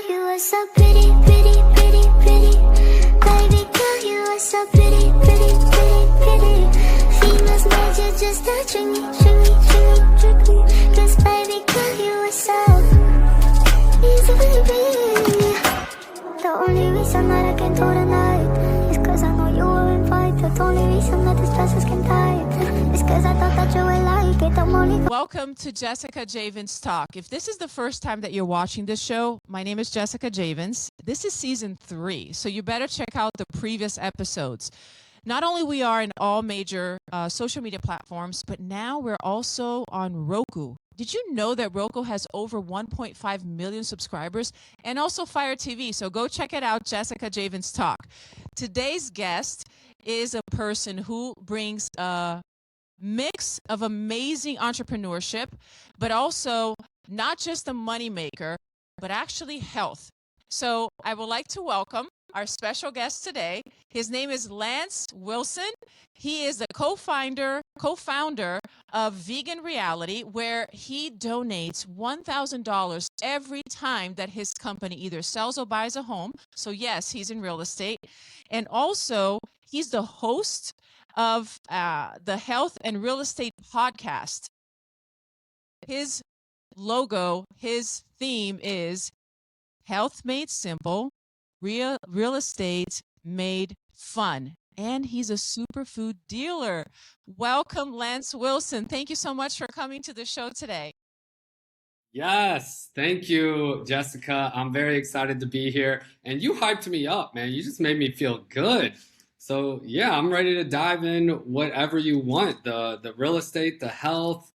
you are so pretty, pretty, pretty, pretty. Baby girl, you are so pretty, pretty, pretty, pretty. Females made you just to trick me, trick me, trick me, trick me. 'Cause baby girl, you are so easy, baby. The only reason that I can do tonight is 'cause I know you were invited. The only reason that this dress is can tight is 'cause I thought that you would like it. I'm only. Welcome to Jessica Javens Talk. If this is the first time that you're watching this show, my name is Jessica Javens. This is season 3, so you better check out the previous episodes. Not only we are in all major social media platforms, but now we're also on Roku. Did you know that Roku has over 1.5 million subscribers? And also Fire TV, so go check it out, Jessica Javens Talk. Today's guest is a person who brings a mix of amazing entrepreneurship, but also not just a moneymaker, but actually health. So I would like to welcome our special guest today. His name is Lance Wilson. He is the co-founder of Vegan Reality, where he donates $1,000 every time that his company either sells or buys a home. So yes, he's in real estate. And also, he's the host of the Health and Real Estate podcast. His logo, his theme is Health Made Simple, Real Estate Made Fun. And he's a superfood dealer. Welcome, Lance Wilson. Thank you so much for coming to the show today. Yes, thank you, Jessica. I'm very excited to be here. And you hyped me up, man. You just made me feel good. So yeah, I'm ready to dive in whatever you want. The real estate, the health,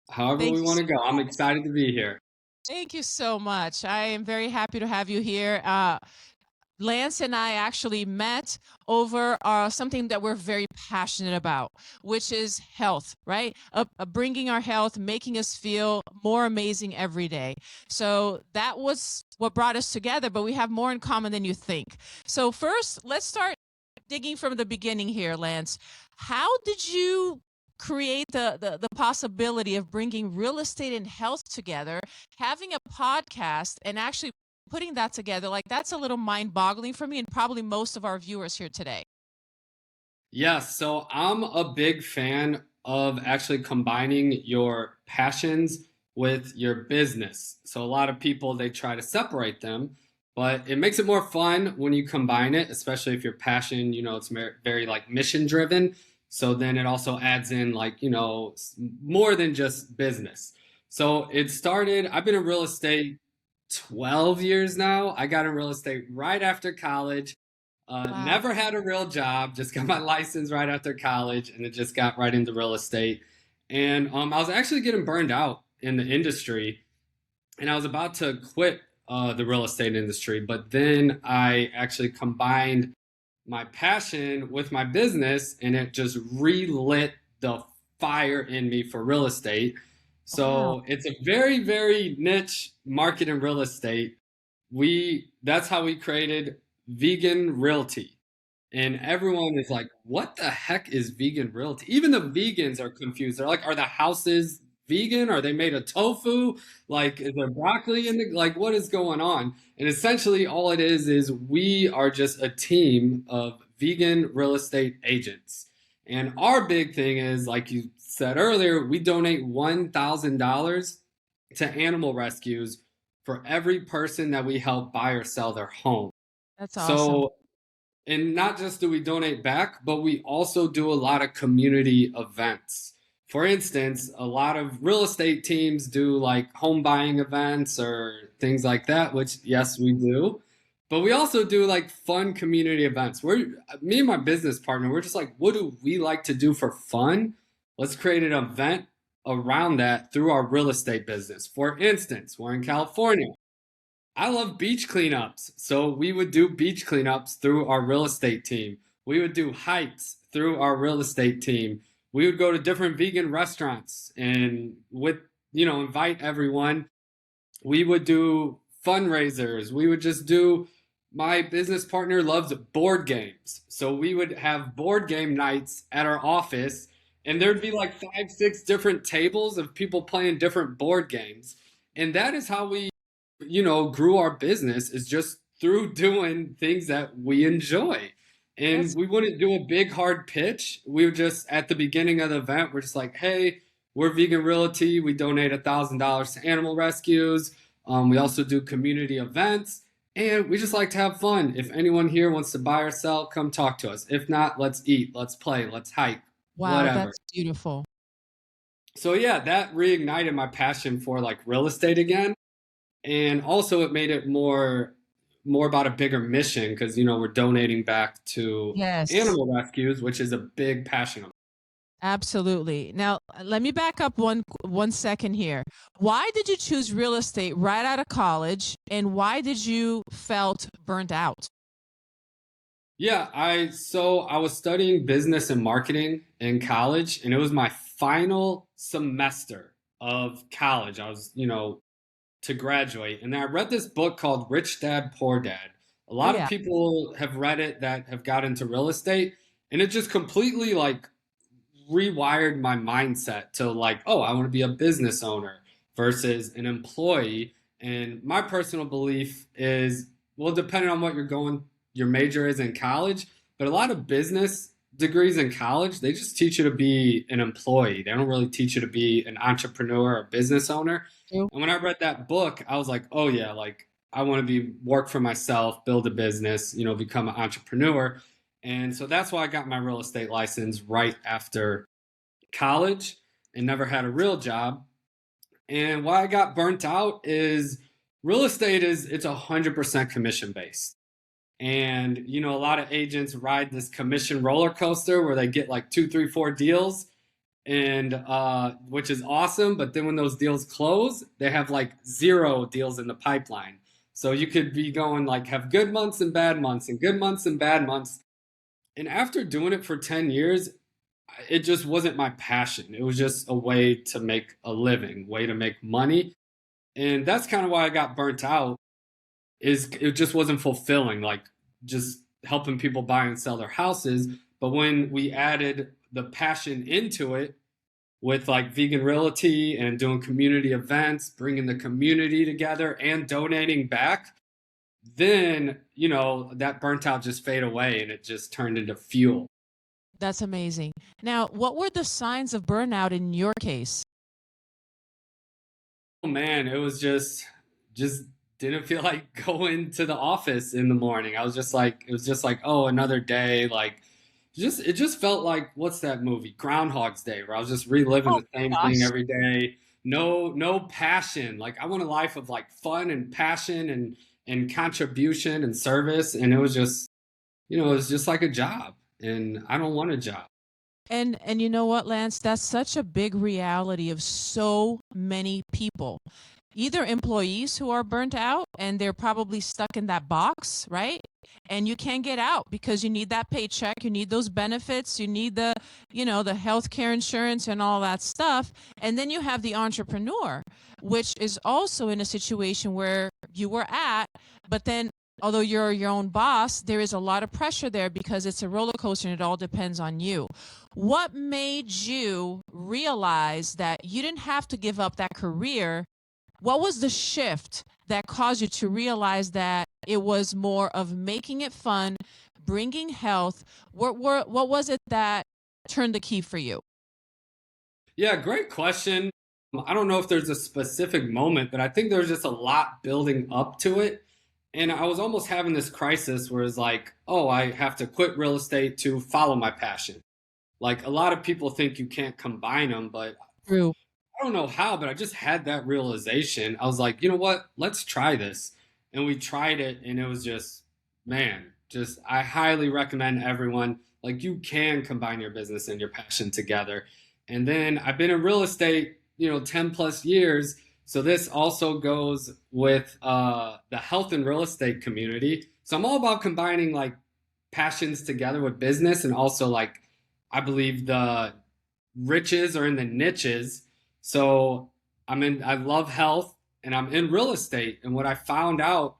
however we want to go. I'm excited to be here. Thank you so much. I am very happy to have you here. Lance and I actually met over something that we're very passionate about, which is health, right? Bringing our health, making us feel more amazing every day. So that was what brought us together, but we have more in common than you think. So first, let's start digging from the beginning here, Lance. How did you create the possibility of bringing real estate and health together, having a podcast, and actually putting that together? Like, that's a little mind-boggling for me and probably most of our viewers here today. Yes, so I'm a big fan of actually combining your passions with your business. So a lot of people, they try to separate them, but it makes it more fun when you combine it, especially if your passion, it's very like mission driven. So then it also adds in like, more than just business. So it started, I've been in real estate 12 years now. I got in real estate right after college. Wow. Never had a real job, just got my license right after college, and it just got right into real estate. And I was actually getting burned out in the industry, and I was about to quit the real estate industry, but then I actually combined my passion with my business, and it just relit the fire in me for real estate. So Wow. it's a very, very niche market in real estate. That's how we created Vegan Realty. And everyone is like, what the heck is vegan realty? Even the vegans are confused. They're like, are the houses vegan? Are they made of tofu? Like, is there broccoli in like, what is going on? And essentially all it is we are just a team of vegan real estate agents. And our big thing is, like you said earlier, we donate $1,000 to animal rescues for every person that we help buy or sell their home. That's awesome. So, and not just do we donate back, but we also do a lot of community events. For instance, a lot of real estate teams do like home buying events or things like that, which yes, we do. But we also do like fun community events. Me and my business partner, we're just like, what do we like to do for fun? Let's create an event around that through our real estate business. For instance, we're in California. I love beach cleanups. So we would do beach cleanups through our real estate team. We would do hikes through our real estate team. We would go to different vegan restaurants and invite everyone. We would do fundraisers. We would just do, my business partner loves board games. So we would have board game nights at our office, and there'd be like 5, 6 different tables of people playing different board games. And that is how we grew our business is just through doing things that we enjoy. And That's we wouldn't do a big hard pitch. We would just at the beginning of the event, we're just like, hey, we're Vegan Realty. We donate $1,000 to animal rescues. We also do community events. And we just like to have fun. If anyone here wants to buy or sell, come talk to us. If not, let's eat, let's play, let's hike, wow, whatever. that's beautiful. So yeah, that reignited my passion for like real estate again. And also it made it more about a bigger mission because we're donating back to Yes. animal rescues, which is a big passion of Absolutely. Now, let me back up one second here. Why did you choose real estate right out of college, and why did you felt burnt out? Yeah, I was studying business and marketing in college, and it was my final semester of college. I was, to graduate, and I read this book called Rich Dad Poor Dad. A Oh lot of yeah. people have read it that have got into real estate, and it just completely like rewired my mindset to like, oh, I want to be a business owner versus an employee. And my personal belief is, well, depending on what your major is in college, but a lot of business degrees in college, they just teach you to be an employee. They don't really teach you to be an entrepreneur or business owner. True. And when I read that book, I was like, oh yeah, like I want to be work for myself, build a business, become an entrepreneur. And so that's why I got my real estate license right after college and never had a real job. And why I got burnt out is real estate is it's 100% commission based. And a lot of agents ride this commission roller coaster where they get like two, three, four deals, and which is awesome. But then when those deals close, they have like zero deals in the pipeline. So you could be going like have good months and bad months and good months and bad months. And after doing it for 10 years, it just wasn't my passion. It was just a way to make a living, way to make money. And that's kind of why I got burnt out is it just wasn't fulfilling, like just helping people buy and sell their houses. But when we added the passion into it with like vegan realty and doing community events, bringing the community together and donating back, then, that burnt out just fade away and it just turned into fuel. That's amazing. Now, what were the signs of burnout in your case? Oh man, it was just didn't feel like going to the office in the morning. I was just like it was just like, oh, another day. Like it just felt like what's that movie? Groundhog's Day, where I was just reliving Oh the same my thing gosh. every day. No passion. Like I want a life of like fun and passion and contribution and service. And it was just, it was just like a job. And I don't want a job. And you know what, Lance? That's such a big reality of so many people. Either employees who are burnt out and they're probably stuck in that box, right? And you can't get out because you need that paycheck, you need those benefits, you need the healthcare insurance and all that stuff. And then you have the entrepreneur, which is also in a situation where you were at, but then although you're your own boss, there is a lot of pressure there because it's a roller coaster and it all depends on you. What made you realize that you didn't have to give up that career? What was the shift that caused you to realize that it was more of making it fun, bringing health? What was it that turned the key for you? Yeah, great question. I don't know if there's a specific moment, but I think there's just a lot building up to it. And I was almost having this crisis where it's like, oh, I have to quit real estate to follow my passion. Like a lot of people think you can't combine them, but True. I don't know how, but I just had that realization. I was like, you know what? Let's try this. And we tried it, and it was just, man, just I highly recommend everyone. Like, you can combine your business and your passion together. And then I've been in real estate, 10 plus years. So this also goes with the health and real estate community. So I'm all about combining like passions together with business and also like I believe the riches are in the niches. So I love health and I'm in real estate. And what I found out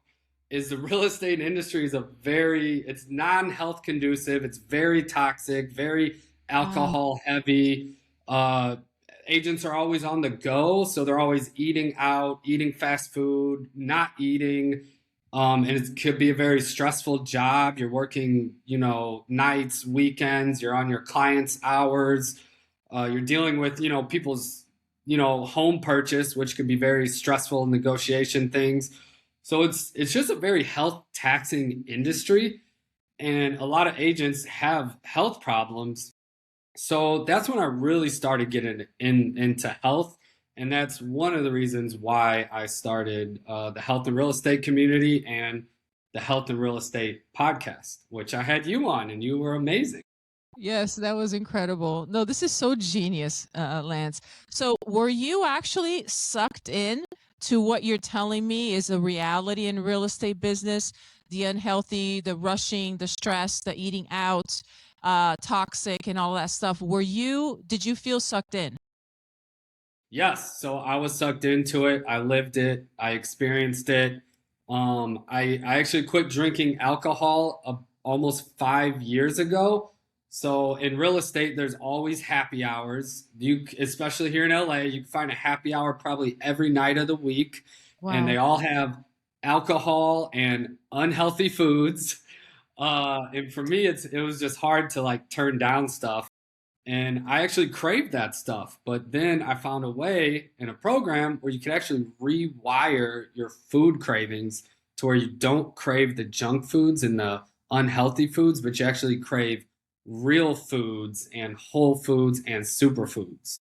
is the real estate industry is it's non-health conducive. It's very toxic, very Wow. alcohol heavy. Uh, agents are always on the go, so they're always eating out, eating fast food, not eating. And it could be a very stressful job. You're working, nights, weekends, you're on your clients' hours. You're dealing with, people's, home purchase, which could be very stressful negotiation things. So it's just a very health taxing industry. And a lot of agents have health problems, so that's when I really started getting into health. And that's one of the reasons why I started the health and real estate community and the health and real estate podcast, which I had you on, and you were amazing. Yes, that was incredible. No, this is so genius, Lance. So, were you actually sucked in to what you're telling me is a reality in real estate business? The unhealthy, the rushing, the stress, the eating out, toxic, and all that stuff. Did you feel sucked in? Yes, so I was sucked into it. I lived it. I experienced it. I actually quit drinking alcohol almost 5 years ago. So in real estate, there's always happy hours. Especially here in LA, you can find a happy hour probably every night of the week, and Wow. they all have alcohol and unhealthy foods. And for me, it was just hard to like turn down stuff. And I actually craved that stuff. But then I found a way in a program where you could actually rewire your food cravings to where you don't crave the junk foods and the unhealthy foods, but you actually crave real foods and whole foods and superfoods.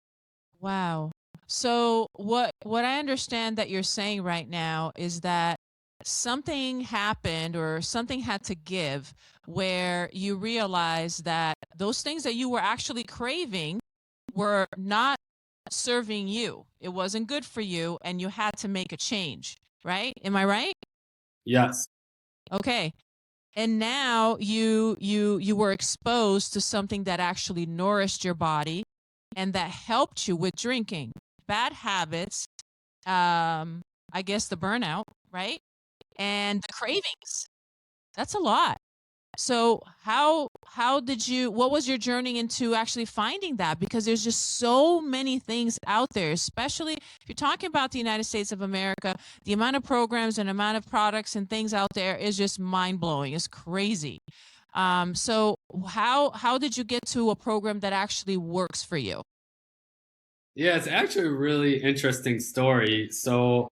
Wow. So what I understand that you're saying right now is that something happened or something had to give where you realize that those things that you were actually craving were not serving you. It wasn't good for you and you had to make a change, right? Am I right? Yes. Okay. And now you were exposed to something that actually nourished your body and that helped you with drinking. Bad habits, I guess the burnout, right? And the cravings. That's a lot. So how did you what was your journey into actually finding that? Because there's just so many things out there, especially if you're talking about the United States of America, the amount of programs and amount of products and things out there is just mind-blowing. It's crazy. So how did you get to a program that actually works for you? Yeah, it's actually a really interesting story. So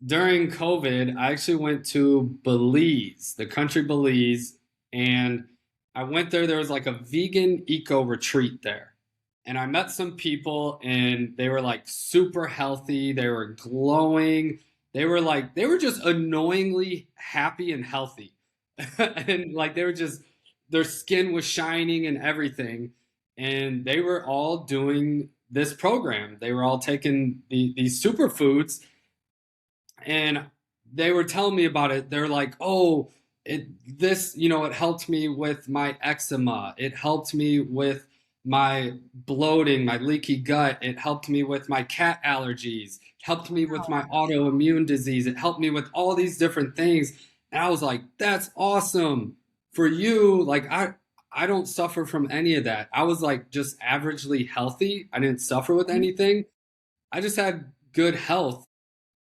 during COVID, I actually went to Belize, the country Belize, and I went there. There was like a vegan eco retreat there. And I met some people, and they were like super healthy. They were glowing. They were just annoyingly happy and healthy. And like they were just, their skin was shining and everything. And they were all doing this program. They were all taking these superfoods, and they were telling me about it. They're like, "Oh, it helped me with my eczema. It helped me with my bloating, my leaky gut. It helped me with my cat allergies. It helped me with my autoimmune disease. It helped me with all these different things." And I was like, "That's awesome for you." Like I don't suffer from any of that. I was like just averagely healthy. I didn't suffer with anything. I just had good health,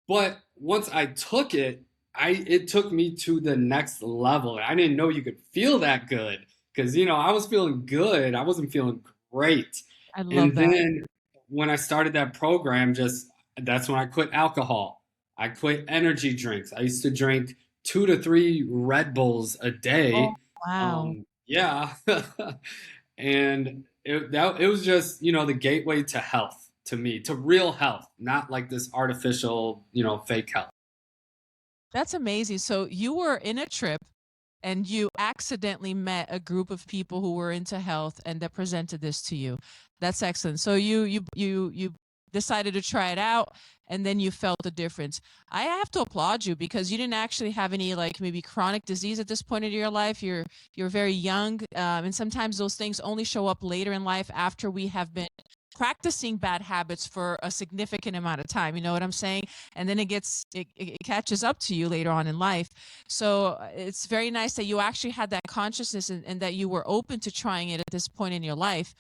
but once I took it, it took me to the next level. I didn't know you could feel that good because I was feeling good. I wasn't feeling great. I love And that. then when I started that program, just that's when I quit alcohol. I quit energy drinks. I used to drink 2 to 3 Red Bulls a Oh, day. wow. Yeah. And it was just, the gateway to health, to me, to real health, not like this artificial, fake health. That's amazing. So you were in a trip and you accidentally met a group of people who were into health and that presented this to you. That's excellent. So you decided to try it out and then you felt the difference. I have to applaud you because you didn't actually have any like maybe chronic disease at this point in your life. You're very young, and sometimes those things only show up later in life after we have been practicing bad habits for a significant amount of time. You know what I'm saying? And then it catches up to you later on in life. So it's very nice that you actually had that consciousness and that you were open to trying it at this point in your life.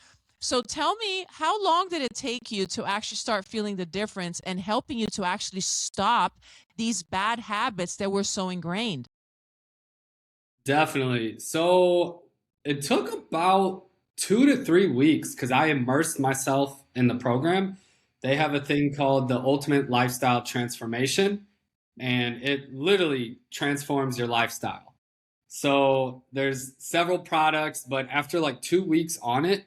So tell me, how long did it take you to actually start feeling the difference and helping you to actually stop these bad habits that were so ingrained? Definitely. So it took about 2 to 3 weeks because I immersed myself in the program. They have a thing called the Ultimate Lifestyle Transformation, and it literally transforms your lifestyle. So there's several products, but after like 2 weeks on it,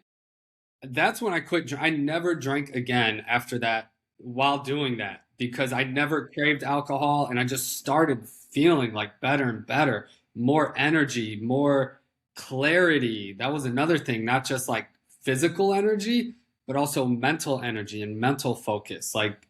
that's when I quit. I never drank again after that while doing that because I never craved alcohol and I just started feeling like better and better, more energy, more clarity. That was another thing, not just like physical energy, but also mental energy and mental focus. Like,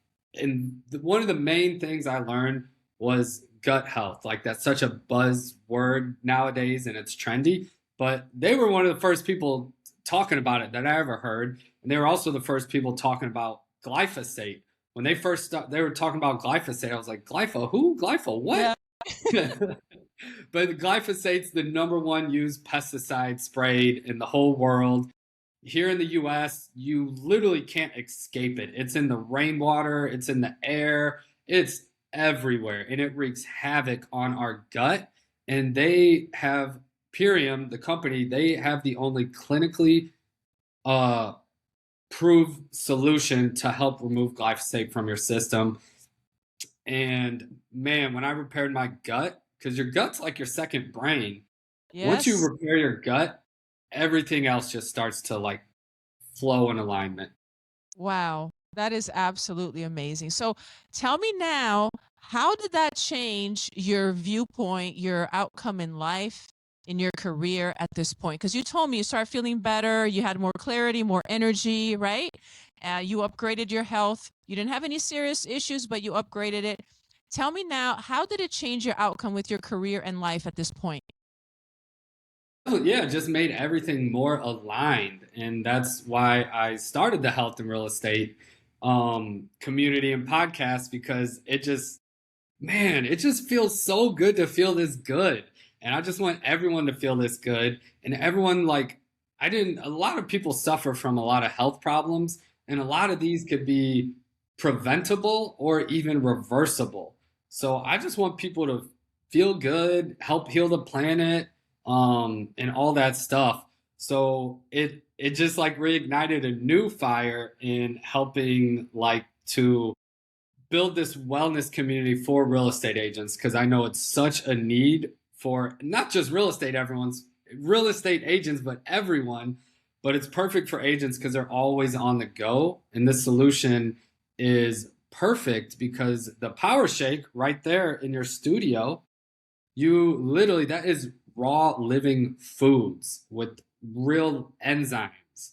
one of the main things I learned was gut health. Like, that's such a buzzword nowadays and it's trendy, but they were one of the first people talking about it that I ever heard. And they were also the first people talking about glyphosate. When they first they were talking about glyphosate, I was like, glypho, who? Glypho, what? Yeah. But glyphosate's the number one used pesticide sprayed in the whole world. Here in the US, you literally can't escape it. It's in the rainwater, it's in the air, it's everywhere, and it wreaks havoc on our gut. And they have Purium, the company, they have the only clinically uh, proved solution to help remove glyphosate from your system. And man, when I repaired my gut, because your gut's like your second brain, once you Yes. repair your gut, everything else just starts to like flow in alignment. Wow, that is absolutely amazing. So tell me now, how did that change your viewpoint, your outcome in life, in your career at this point? Because you told me you started feeling better, you had more clarity, more energy, right? You upgraded your health. You didn't have any serious issues, but you upgraded it. Tell me now, how did it change your outcome with your career and life at this point? Oh, yeah, it just made everything more aligned. And that's why I started the health and real estate community and podcast because it just, man, it just feels so good to feel this good. And I just want everyone to feel this good. And everyone, like, a lot of people suffer from a lot of health problems. And a lot of these could be preventable or even reversible. So I just want people to feel good, help heal the planet, and all that stuff. So it just like reignited a new fire in helping like to build this wellness community for real estate agents because I know it's such a need for not just real estate agents, but everyone. But it's perfect for agents because they're always on the go. And this solution is perfect because the power shake right there in your studio, you literally, that is raw living foods with real enzymes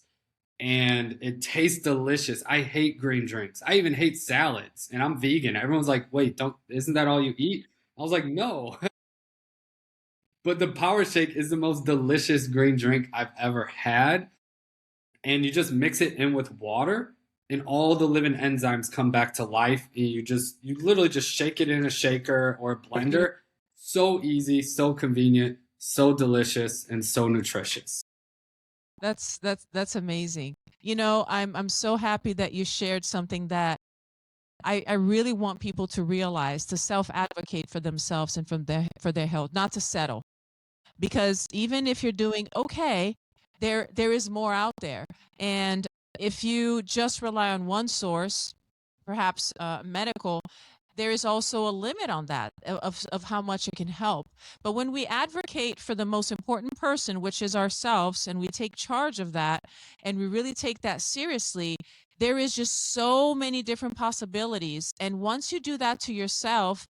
and it tastes delicious. I hate green drinks. I even hate salads, and I'm vegan. Everyone's like, "Wait, don't isn't that all you eat?" I was like, "No." But the Power Shake is the most delicious green drink I've ever had, and you just mix it in with water and all the living enzymes come back to life and you literally just shake it in a shaker or a blender. So easy, so convenient, so delicious and so nutritious. That's amazing. You know, I'm so happy that you shared something that I really want people to realize, to self-advocate for themselves and for their health, not to settle. Because even if you're doing okay, there is more out there. And if you just rely on one source, perhaps medical, there is also a limit on that of how much it can help. But when we advocate for the most important person, which is ourselves, and we take charge of that and we really take that seriously, there is just so many different possibilities. And once you do that to yourself,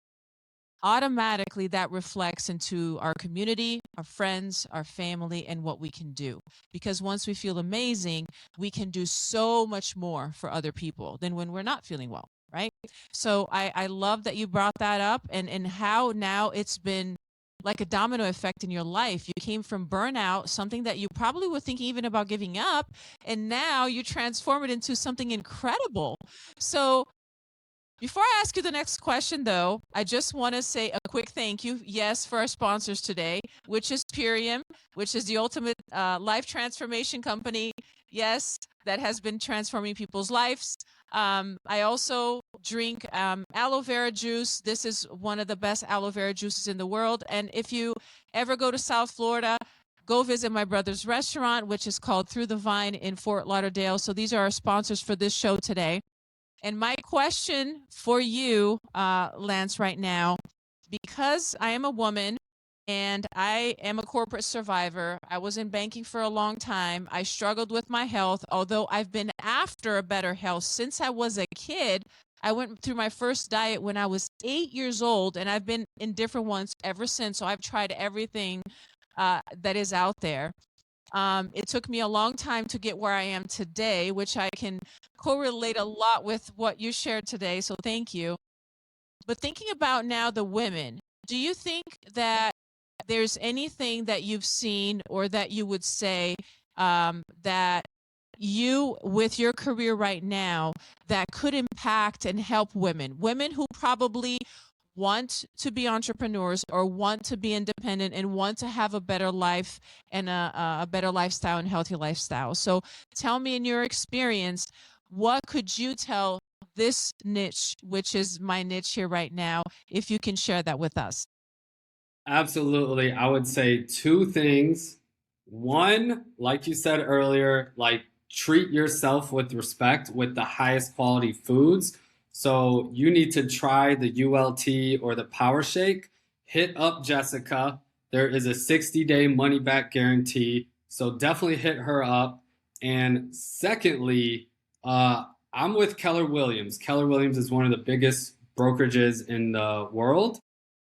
automatically that reflects into our community, our friends, our family, and what we can do. Because once we feel amazing, we can do so much more for other people than when we're not feeling well, right? So I love that you brought that up and how now it's been like a domino effect in your life. You came from burnout, something that you probably were thinking even about giving up, and now you transform it into something incredible. So before I ask you the next question, though, I just want to say a quick thank you, yes, for our sponsors today, which is Purium. which is the ultimate life transformation company. Yes, that has been transforming people's lives. I also drink aloe vera juice. This is one of the best aloe vera juices in the world. And if you ever go to South Florida, go visit my brother's restaurant, which is called Through the Vine in Fort Lauderdale. So these are our sponsors for this show today. And my question for you, Lance, right now, because I am a woman and I am a corporate survivor, I was in banking for a long time. I struggled with my health, although I've been after a better health since I was a kid. I went through my first diet when I was 8 years old, and I've been in different ones ever since. So I've tried everything that is out there. It took me a long time to get where I am today, which I can correlate a lot with what you shared today. So thank you. But thinking about now the women, do you think that there's anything that you've seen or that you would say that you, with your career right now, that could impact and help women who probably want to be entrepreneurs or want to be independent and want to have a better life and a better lifestyle and healthy lifestyle? So tell me, in your experience, what could you tell this niche, which is my niche here right now, if you can share that with us? Absolutely. I would say two things. One, like you said earlier, like treat yourself with respect with the highest quality foods. So you need to try the ULT or the Power Shake. Hit up Jessica. There is a 60-day money back guarantee. So definitely hit her up. And secondly, I'm with Keller Williams. Keller Williams is one of the biggest brokerages in the world.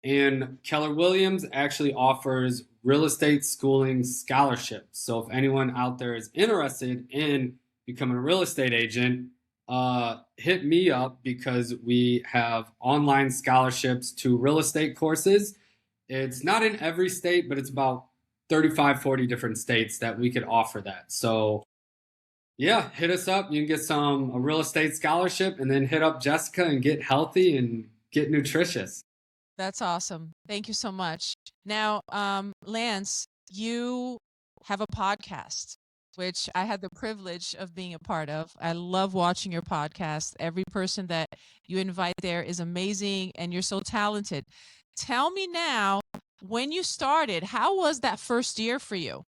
And Keller Williams actually offers real estate schooling scholarships. So if anyone out there is interested in becoming a real estate agent, hit me up because we have online scholarships to real estate courses. It's not in every state, but it's about 35, 40 different states that we could offer that. So yeah, hit us up. You can get a real estate scholarship and then hit up Jessica and get healthy and get nutritious. That's awesome. Thank you so much. Now, Lance, you have a podcast, which I had the privilege of being a part of. I love watching your podcast. Every person that you invite there is amazing, and you're so talented. Tell me now, when you started, how was that first year for you?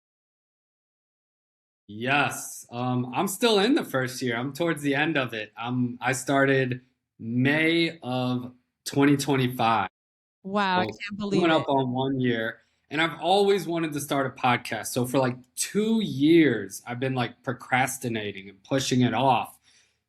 Yes, I'm still in the first year. I'm towards the end of it. I started May of 2025. Wow, I So can't believe coming it. up on 1 year, and I've always wanted to start a podcast. So for like 2 years, I've been like procrastinating and pushing it off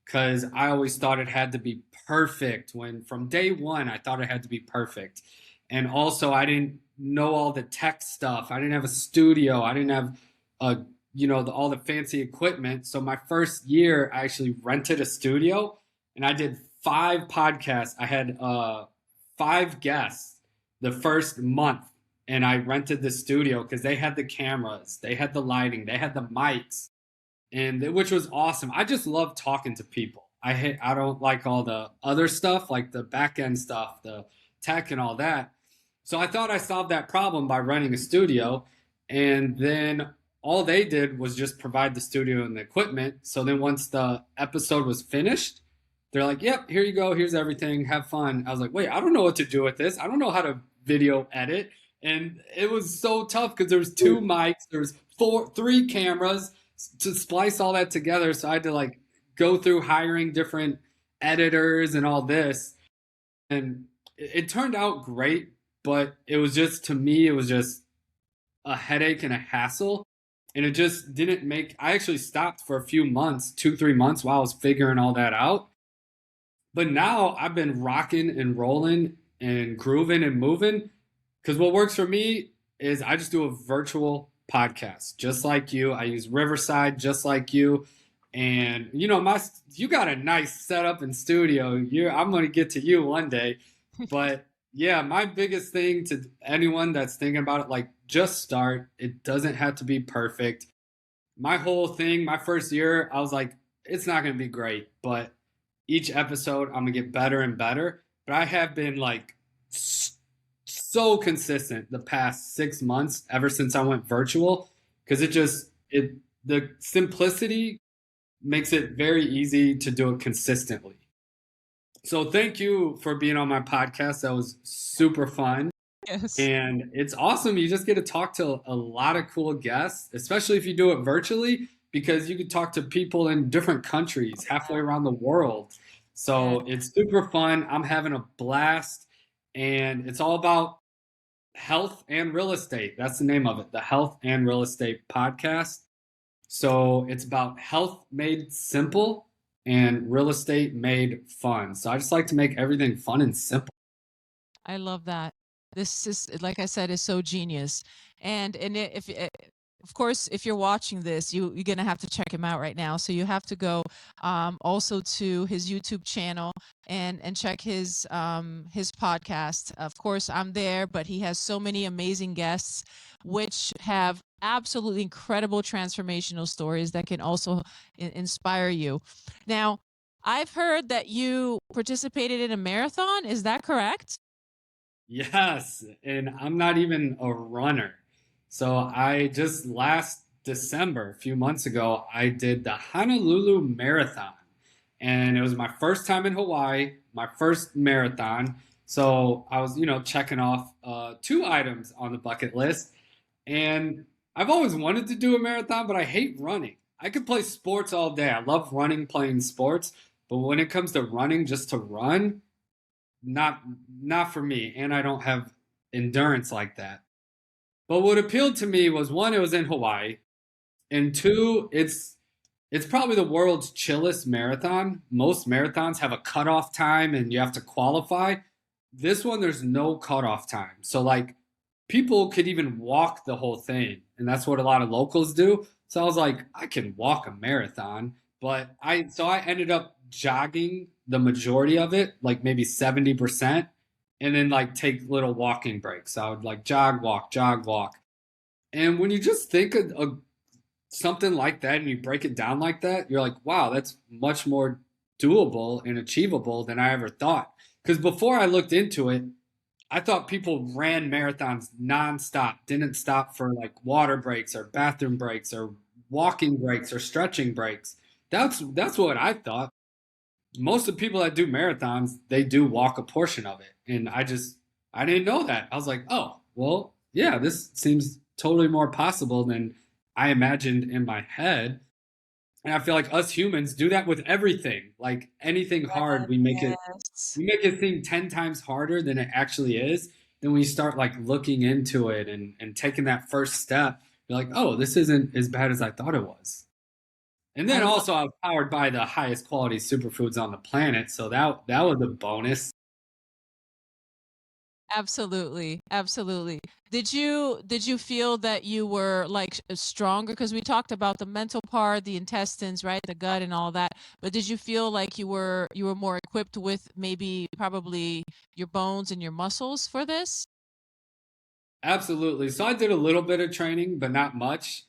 because I always thought it had to be perfect. When from day one, I thought it had to be perfect, and also I didn't know all the tech stuff. I didn't have a studio. I didn't have all the fancy equipment. So my first year, I actually rented a studio, and I did 5 podcasts. I had 5 guests the first month, and I rented the studio because they had the cameras, they had the lighting, they had the mics, and which was awesome. I just love talking to people. I don't like all the other stuff, like the back end stuff, the tech and all that. So I thought I solved that problem by renting a studio, and then all they did was just provide the studio and the equipment. So then once the episode was finished, they're like, yep, here you go. Here's everything. Have fun. I was like, wait, I don't know what to do with this. I don't know how to video edit. And it was so tough because there was 2 mics, there was 3 cameras to splice all that together. So I had to like go through hiring different editors and all this. And it turned out great, but it was just, to me, it was just a headache and a hassle. And it just didn't I actually stopped for a few months, 2, 3 months while I was figuring all that out. But now I've been rocking and rolling and grooving and moving because what works for me is I just do a virtual podcast just like you. I use Riverside just like you. And you got a nice setup and studio. I'm going to get to you one day. But yeah, my biggest thing to anyone that's thinking about it, like just start. It doesn't have to be perfect. My whole thing, my first year, I was like, it's not going to be great, but each episode I'm gonna get better and better. But I have been like so so consistent the past 6 months ever since I went virtual because the simplicity makes it very easy to do it consistently. So thank you for being on my podcast. That was super fun. Yes. And it's awesome. You just get to talk to a lot of cool guests, especially if you do it virtually, because you can talk to people in different countries, halfway around the world. Yeah. So it's super fun. I'm having a blast. And it's all about health and real estate. That's the name of it, the Health and Real Estate Podcast. So it's about health made simple and real estate made fun. So I just like to make everything fun and simple. I love that. This is, like I said, is so genius. And if of course, if you're watching this, you're gonna have to check him out right now. So you have to go also to his YouTube channel and check his podcast. Of course, I'm there, but he has so many amazing guests, which have absolutely incredible transformational stories that can also inspire you. Now, I've heard that you participated in a marathon. Is that correct? Yes, and I'm not even a runner. So I just last December, a few months ago, I did the Honolulu Marathon. And it was my first time in Hawaii, my first marathon. So I was, checking off two items on the bucket list. And I've always wanted to do a marathon, but I hate running. I could play sports all day. I love running, playing sports. But when it comes to running just to run, not not for me, and I don't have endurance like that. But what appealed to me was one, it was in Hawaii, and two, it's probably the world's chillest marathon. Most marathons have a cutoff time and you have to qualify. This one, there's no cutoff time. So like people could even walk the whole thing, and that's what a lot of locals do. So I was like, I can walk a marathon, but I ended up jogging the majority of it, like maybe 70%, and then like take little walking breaks. So I would like jog, walk, jog, walk. And when you just think of something like that and you break it down like that, you're like, wow, that's much more doable and achievable than I ever thought. Because before I looked into it, I thought people ran marathons nonstop, didn't stop for like water breaks or bathroom breaks or walking breaks or stretching breaks. That's what I thought. Most of the people that do marathons, they do walk a portion of it. And I didn't know that. I was like, oh, well, yeah, this seems totally more possible than I imagined in my head. And I feel like us humans do that with everything. Like anything hard, Yes. we make it seem 10 times harder than it actually is. Then when you start like looking into it and taking that first step, you're like, oh, this isn't as bad as I thought it was. And I then love also I was powered by the highest quality superfoods on the planet. So that was a bonus. Absolutely, absolutely. Did you feel that you were like stronger? Because we talked about the mental part, the intestines, right, the gut, and all that. But did you feel like you were more equipped with maybe probably your bones and your muscles for this? Absolutely. So I did a little bit of training, but not much.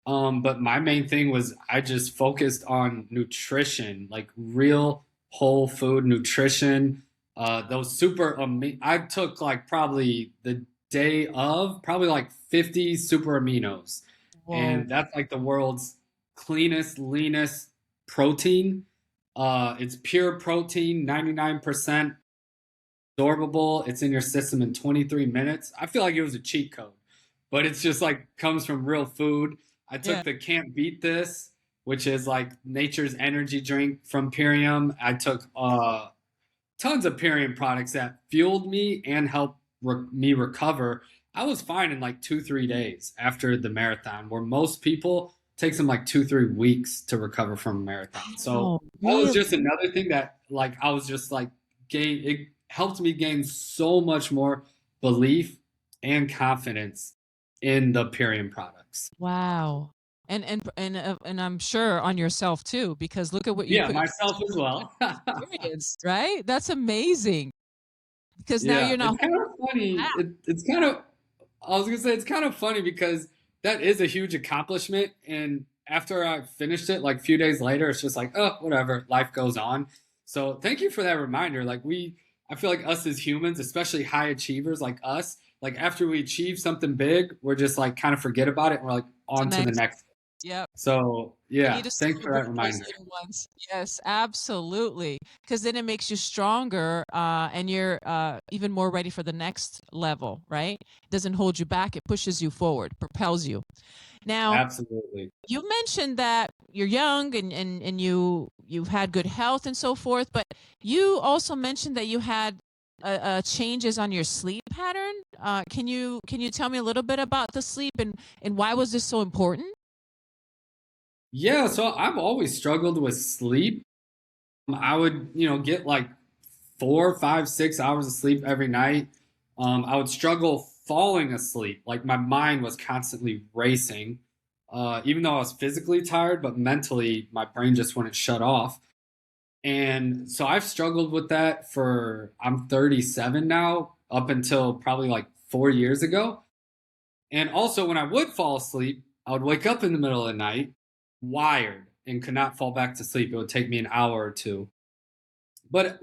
But my main thing was I just focused on nutrition, like real whole food nutrition. Those I took like probably the day of probably like 50 super aminos, Whoa. and that's like the world's cleanest, leanest protein. It's pure protein, 99% absorbable. It's in your system in 23 minutes. I feel like it was a cheat code, but it's just like comes from real food. I Yeah. took the Can't Beat This, which is like nature's energy drink from Purium. I took tons of Purium products that fueled me and helped me recover. I was fine in like 2, 3 days after the marathon, where most people takes them like 2, 3 weeks to recover from a marathon. So Oh, that was really? just another thing that like I was just like it helped me gain so much more belief and confidence in the Purium products. Wow. And I'm sure on yourself too, because look at what you Yeah, put myself as well. experience, right? That's amazing. Because now Yeah, you're not it's kind of funny. It's kind of, I was gonna say it's kind of funny because that is a huge accomplishment. And after I finished it, like a few days later, it's just like, oh, whatever, life goes on. So thank you for that reminder. Like I feel like us as humans, especially high achievers like us, like after we achieve something big, we're just like kind of forget about it and we're like The on to the next. next. Yep. So We yeah, need to thanks for that celebrate those reminder. little ones. Yes, absolutely. Because then it makes you stronger, and you're even more ready for the next level, right? It doesn't hold you back, it pushes you forward, propels you. Now, Absolutely. you mentioned that you're young and you've had good health and so forth, but you also mentioned that you had changes on your sleep pattern. Can you tell me a little bit about the sleep and why was this so important? Yeah, so I've always struggled with sleep. I would, get like 4, 5, 6 hours of sleep every night. I would struggle falling asleep. Like my mind was constantly racing, even though I was physically tired, but mentally my brain just wouldn't shut off. And so I've struggled with that I'm 37 now, up until probably like 4 years ago. And also, when I would fall asleep, I would wake up in the middle of the night, wired, and could not fall back to sleep. It would take me an hour or two. But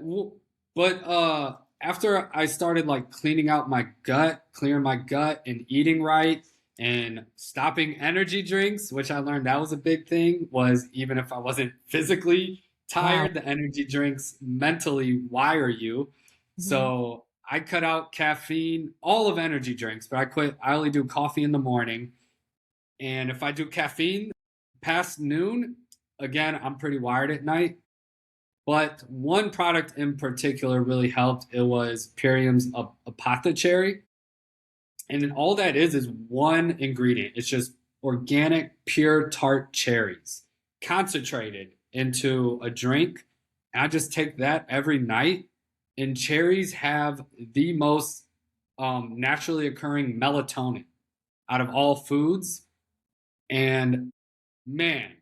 after I started like cleaning out my gut, clearing my gut, and eating right, and stopping energy drinks, which I learned that was a big thing, was even if I wasn't physically Wow. tired, the energy drinks mentally wire you. Hmm. So I cut out caffeine, all of energy drinks, but I quit. I only do coffee in the morning. And if I do caffeine past noon, again, I'm pretty wired at night. But one product in particular really helped. It was Purium's Apothecary. And then all that is one ingredient. It's just organic, pure tart cherries concentrated into a drink. And I just take that every night. And cherries have the most naturally occurring melatonin out of all foods. And man,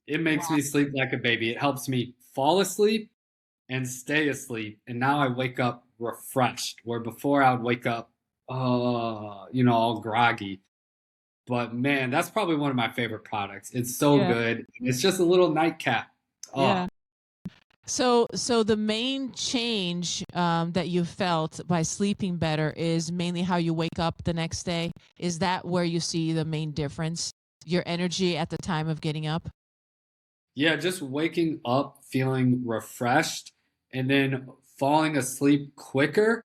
it makes me sleep like a baby. It helps me fall asleep and stay asleep. And now I wake up refreshed, where before I would wake up, all groggy. But man, that's probably one of my favorite products. It's so Yeah. good. It's just a little nightcap. Oh, Yeah. So the main change that you felt by sleeping better is mainly how you wake up the next day. Is that where you see the main difference? Your energy at the time of getting up? yeah, just waking up feeling refreshed and then falling asleep quicker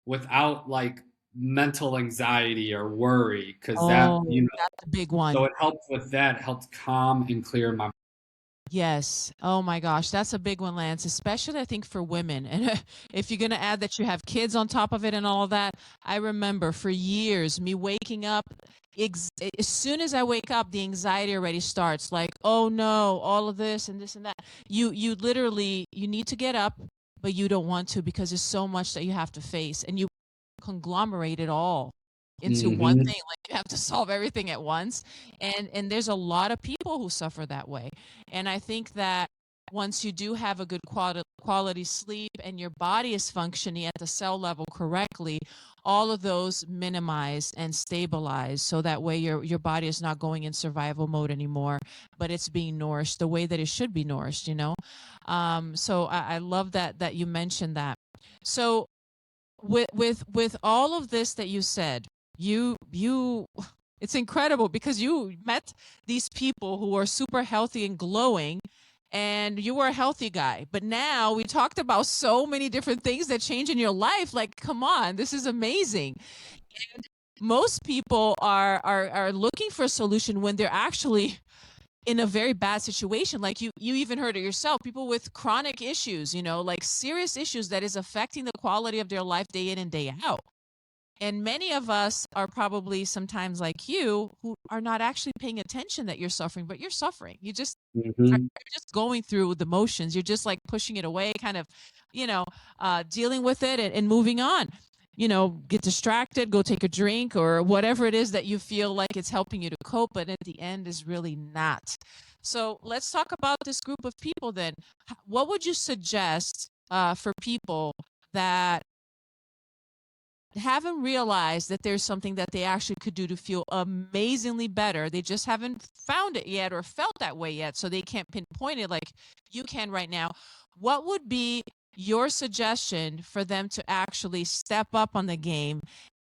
without like mental anxiety or worry, because Oh, that's a big one. so it helps with that, it helps calm and clear my. Yes. Oh my gosh, that's a big one, Lance, especially I think for women. And if you're going to add that you have kids on top of it and all of that, I remember for years me waking up as soon as I wake up, the anxiety already starts like, "Oh no, all of this and this and that." You literally you need to get up, but you don't want to because there's so much that you have to face and you conglomerate it all into one Hmm. thing, like you have to solve everything at once, and there's a lot of people who suffer that way. And I think that once you do have a good quality sleep and your body is functioning at the cell level correctly, all of those minimize and stabilize so that way your body is not going in survival mode anymore, but it's being nourished the way that it should be nourished. So I love that you mentioned that. So with all of this that you said, you it's incredible because you met these people who are super healthy and glowing, and you were a healthy guy. But now we talked about so many different things that change in your life. Like, come on, this is amazing. Most people are looking for a solution when they're actually in a very bad situation. Like you even heard it yourself, people with chronic issues, like serious issues that is affecting the quality of their life day in and day out. And many of us are probably sometimes like you who are not actually paying attention that you're suffering, but you're suffering. Hmm. You're just going through the motions. You're just like pushing it away, kind of, you know, dealing with it and moving on. Get distracted, go take a drink or whatever it is that you feel like it's helping you to cope, but at the end is really not. So let's talk about this group of people then. What would you suggest for people that haven't realized that there's something that they actually could do to feel amazingly better? They just haven't found it yet or felt that way yet, so they can't pinpoint it like you can right now. What would be your suggestion for them to actually step up on the game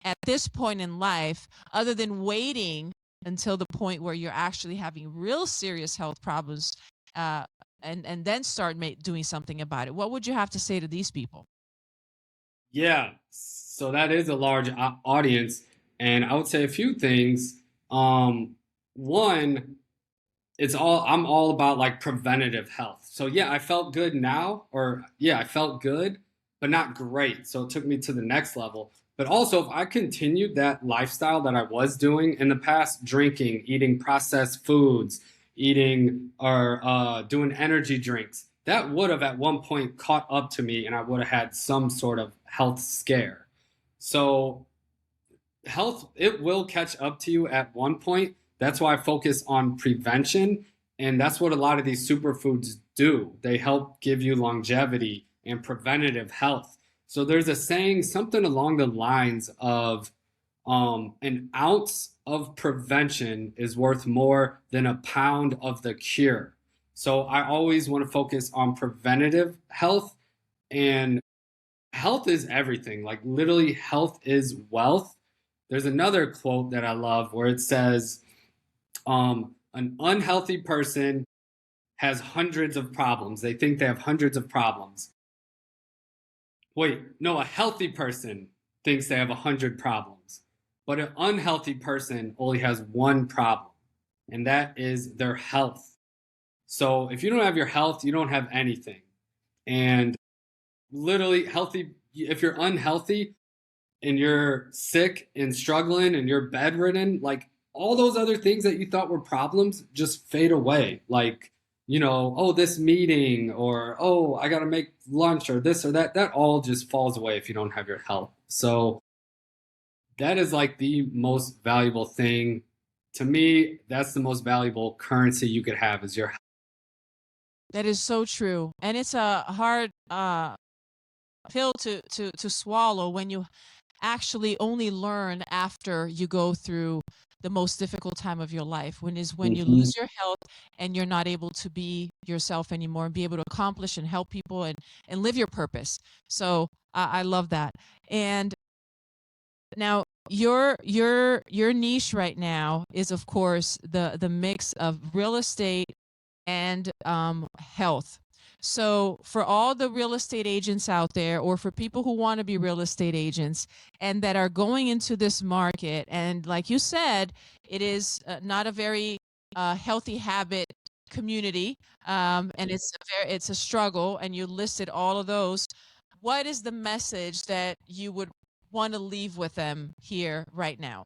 at this point in life, other than waiting until the point where you're actually having real serious health problems, uh, and then start doing something about it? What would you have to say to these people? Yeah, so that is a large audience, and I would say a few things. One, I'm all about like preventative health. So yeah, I felt good now, or yeah, I felt good, but not great. So it took me to the next level. But also, if I continued that lifestyle that I was doing in the past, drinking, eating processed foods, eating or doing energy drinks, that would have at one point caught up to me, and I would have had some sort of health scare. So health, it will catch up to you at one point. That's why I focus on prevention, and that's what a lot of these superfoods do. They help give you longevity and preventative health. So there's a saying, something along the lines of an ounce of prevention is worth more than a pound of the cure. So I always want to focus on preventative health, and health is everything. Like literally, health is wealth. There's another quote that I love where it says, an unhealthy person has hundreds of problems. They think they have hundreds of problems. Wait, no, a healthy person thinks they have 100 problems, but an unhealthy person only has one problem, and that is their health. So if you don't have your health, you don't have anything. And literally, healthy, if you're unhealthy and you're sick and struggling and you're bedridden, like all those other things that you thought were problems just fade away. Like, oh, this meeting, or oh, I got to make lunch, or this or that, that all just falls away if you don't have your health. So that is like the most valuable thing. To me, that's the most valuable currency you could have, is your health. That is so true, and it's a hard pill to swallow when you actually only learn after you go through the most difficult time of your life, when you Mhm. lose your health and you're not able to be yourself anymore and be able to accomplish and help people and live your purpose. So I love that. And now your niche right now is, of course, the mix of real estate and health. So, for all the real estate agents out there, or for people who want to be real estate agents and that are going into this market, and like you said, it is not a very healthy habit community, and it's a struggle. And you listed all of those. What is the message that you would want to leave with them here right now?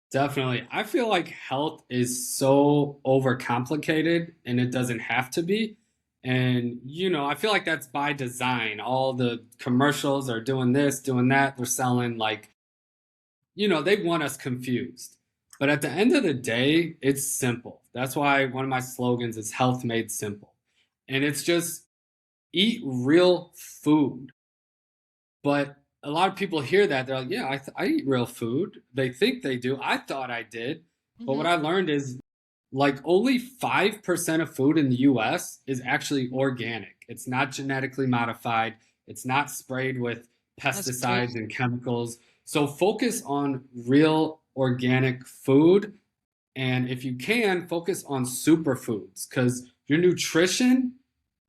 Definitely. I feel like health is so overcomplicated, and it doesn't have to be. And, I feel like that's by design. All the commercials are doing this, doing that. They're selling like, they want us confused. But at the end of the day, it's simple. That's why one of my slogans is health made simple. And it's just eat real food. But a lot of people hear that, they're like, yeah, I eat real food. They think they do. I thought I did. But what Hmm. I learned is like only 5% of food in the US is actually organic. It's not genetically modified, it's not sprayed with That's great. pesticides and chemicals. So focus on real organic food. And if you can, focus on superfoods, because your nutrition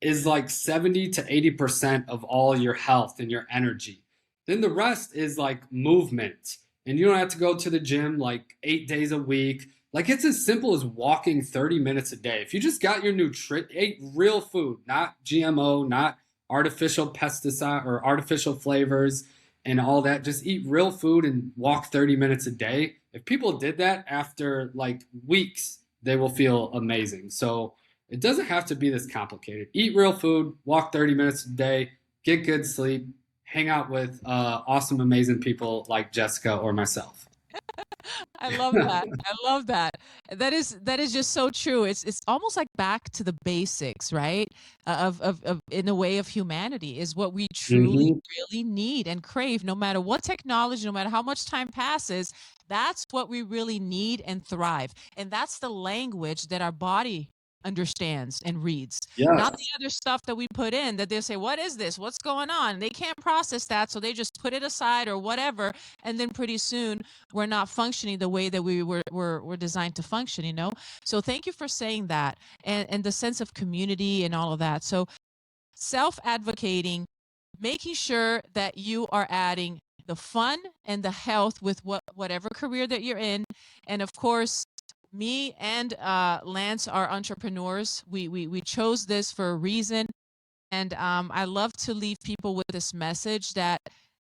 is like 70 to 80% of all your health and your energy. Then the rest is like movement. And you don't have to go to the gym like 8 days a week. Like it's as simple as walking 30 minutes a day. If you just got your ate real food, not GMO, not artificial pesticide or artificial flavors and all that, just eat real food and walk 30 minutes a day. If people did that after like weeks, they will feel amazing. So it doesn't have to be this complicated. Eat real food, walk 30 minutes a day, get good sleep, hang out with awesome, amazing people like Jessica or myself. I love that. I love that. That is just so true. It's almost like back to the basics, right? Of in a way of humanity is what we truly Hmm. really need and crave. No matter what technology, no matter how much time passes, that's what we really need and thrive. And that's the language that our body understands and reads, Yes. not the other stuff that we put in that they say, what is this? What's going on? They can't process that, so they just put it aside or whatever, and then pretty soon we're not functioning the way that we're designed to function, you know? So thank you for saying that, and the sense of community and all of that. So self-advocating, making sure that you are adding the fun and the health with whatever career that you're in. And of course, me and Lance are entrepreneurs. We chose this for a reason. And I love to leave people with this message that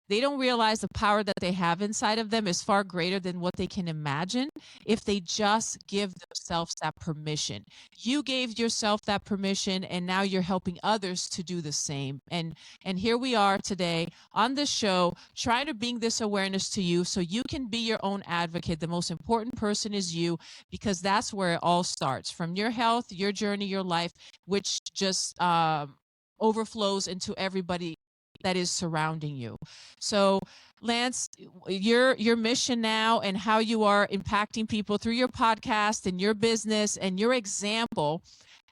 they don't realize the power that they have inside of them is far greater than what they can imagine if they just give themselves that permission. You gave yourself that permission, and now you're helping others to do the same. And here we are today on this show trying to bring this awareness to you so you can be your own advocate. The most important person is you, because that's where it all starts, from your health, your journey, your life, which just overflows into everybody that is surrounding you. So Lance, your mission now and how you are impacting people through your podcast and your business and your example,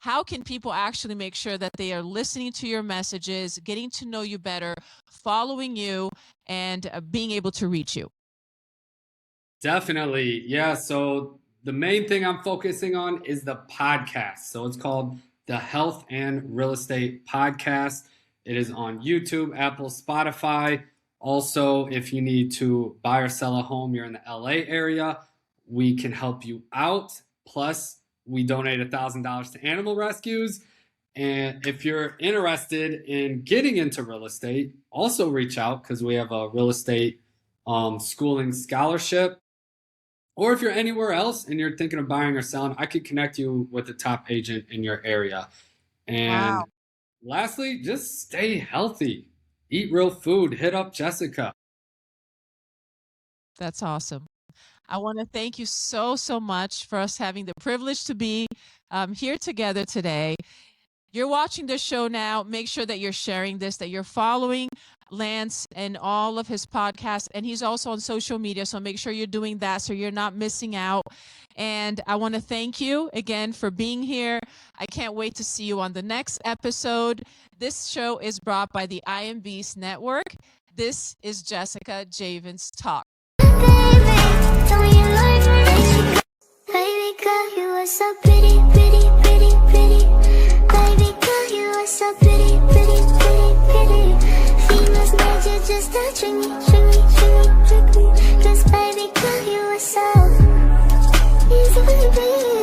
how can people actually make sure that they are listening to your messages, getting to know you better, following you, and being able to reach you? Definitely. Yeah. So the main thing I'm focusing on is the podcast. So it's called the Health and Real Estate Podcast. It is on YouTube, Apple, Spotify. Also, if you need to buy or sell a home, you're in the LA area, we can help you out. Plus, we donate $1,000 to animal rescues. And if you're interested in getting into real estate, also reach out, because we have a real estate schooling scholarship. Or if you're anywhere else and you're thinking of buying or selling, I could connect you with the top agent in your area. And Wow. lastly, just stay healthy. Eat real food. Hit up Jessica. That's awesome. I want to thank you so, so much for us having the privilege to be here together today. You're watching this show now. Make sure that you're sharing this, that you're following Lance and all of his podcasts. And he's also on social media, so make sure you're doing that so you're not missing out. And I want to thank you again for being here. I can't wait to see you on the next episode. This show is brought by the IMB's Network. This is Jessica Javens Talk.